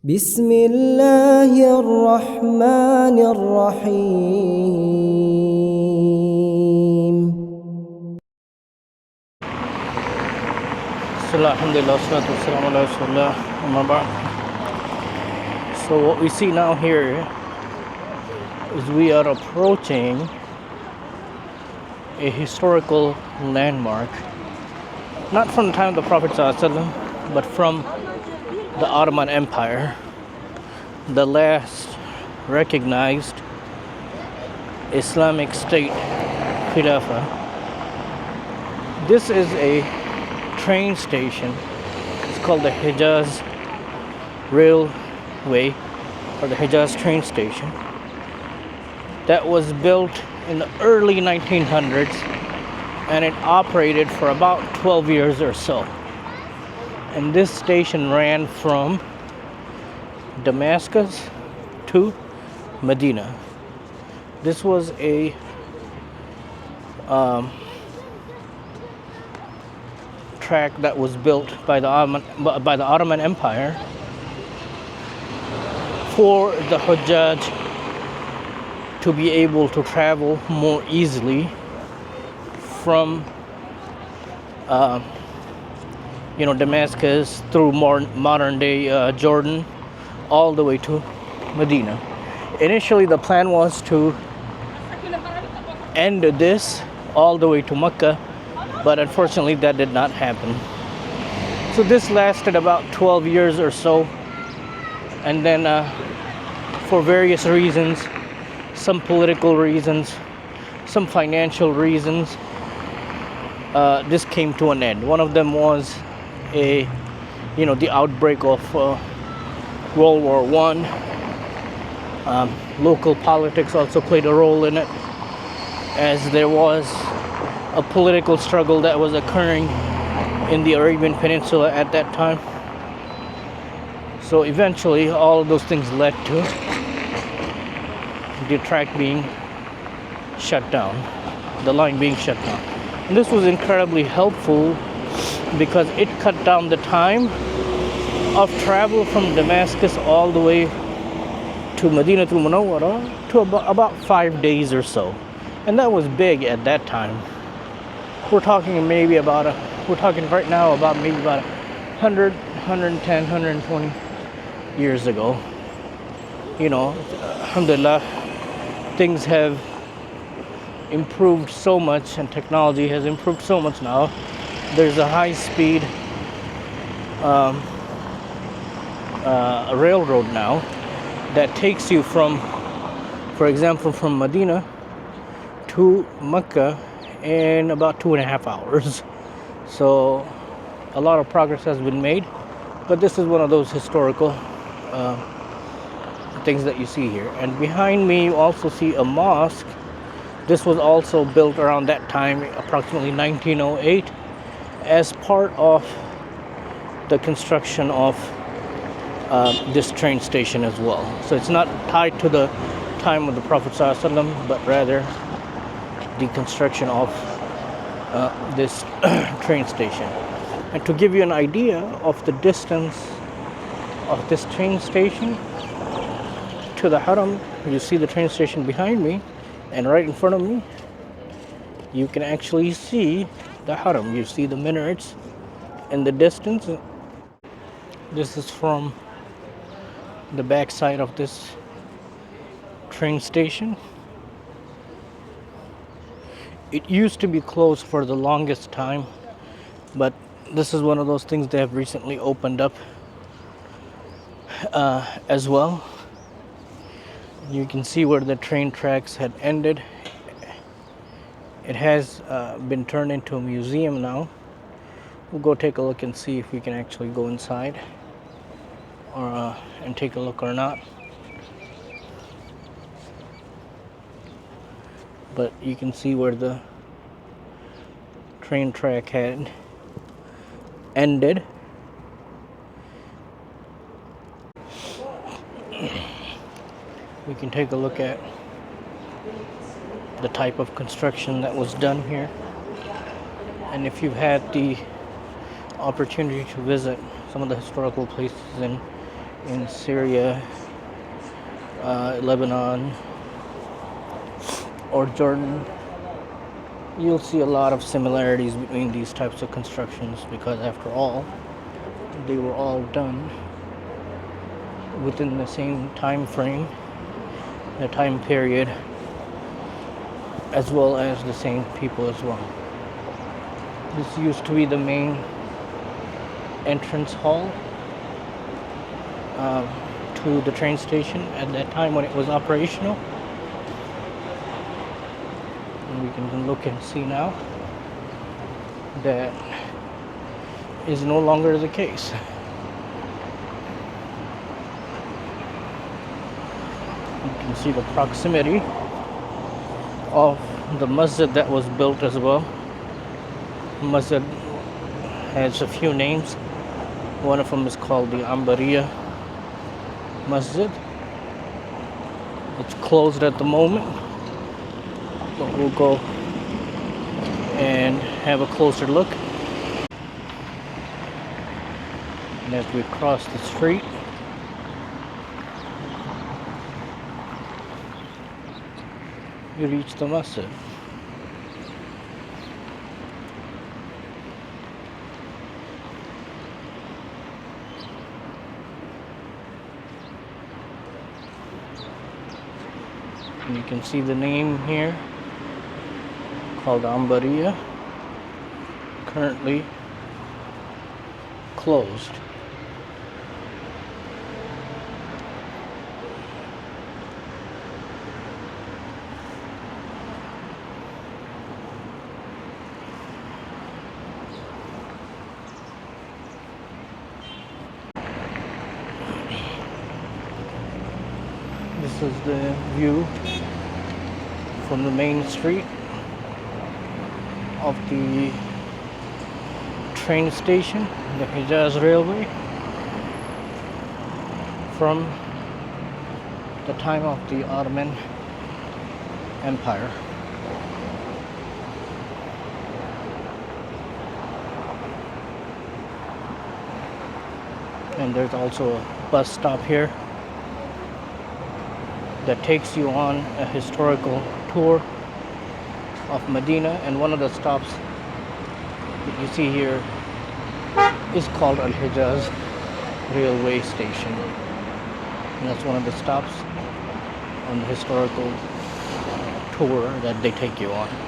بسم الله الرحمن الرحيم. Alhamdulillah, salatu wassalamu ala rasulillah, amma ba'd. So what we see now here is we are approaching a historical landmark, not from the time of the Prophet ﷺ, but from the Ottoman Empire, the last recognized Islamic state Khilafah. This is a train station. It's called the HejazRailway, or the Hejaz train station, that was built in the early 1900s, and it operated for about 12 years or so. And this station ran from Damascus to Medina. This was a track that was built by the Ottoman Empire for the Hajj to be able to travel more easily from Damascus through modern day Jordan all the way to Medina. Initially the plan was to end this all the way to Makkah, but unfortunately that did not happen. So this lasted about 12 years or so, and then for various reasons, some political reasons, some financial reasons, this came to an end. One of them was the outbreak of World War I. Local politics also played a role in it, as there was a political struggle that was occurring in the Arabian Peninsula at that time. So eventually all of those things led to the track being shut down, the line being shut down. And this was incredibly helpful because it cut down the time of travel from Damascus all the way to Medina to Munawwara to about 5 days or so. And that was big at that time. We're talking right now about maybe about 100, 110, 120 years ago. Alhamdulillah, things have improved so much and technology has improved so much now. There's a high-speed railroad now that takes you from, for example, from Medina to Makkah in about 2.5 hours. So a lot of progress has been made, but this is one of those historical things that you see here. And behind me you also see a mosque. This was also built around that time, approximately 1908, as part of the construction of this train station as well. So it's not tied to the time of the Prophet ﷺ, but rather the construction of this train station. And to give you an idea of the distance of this train station to the Haram, you see the train station behind me, and right in front of me you can actually see the Haram. You see the minarets in the distance. This is from the back side of this train station. It used to be closed for the longest time, but this is one of those things they have recently opened up as well. You can see where the train tracks had ended. It has been turned into a museum now. We'll go take a look and see if we can actually go inside and take a look or not. But you can see where the train track had ended. We can take a look at the type of construction that was done here. And if you've had the opportunity to visit some of the historical places in in Syria, Lebanon, or Jordan, you'll see a lot of similarities between these types of constructions, because after all, they were all done within the same time frame, the time period, as well as the same people as well. This used to be the main entrance hall to the train station at that time when it was operational. And we can look and see now that is no longer the case. You can see the proximity of the masjid that was built as well. Masjid has a few names. One of them is called the Ambariya Masjid. It's closed at the moment, but we'll go and have a closer look. And as we cross the street, you reach the masjid. And you can see the name here, called Ambariya, currently closed. This is the view from the main street of the train station, the HejazRailway, from the time of the Ottoman Empire. And there's also a bus stop here that takes you on a historical tour of Medina, and one of the stops that you see here is called Hejaz Railway Station, and that's one of the stops on the historical tour that they take you on.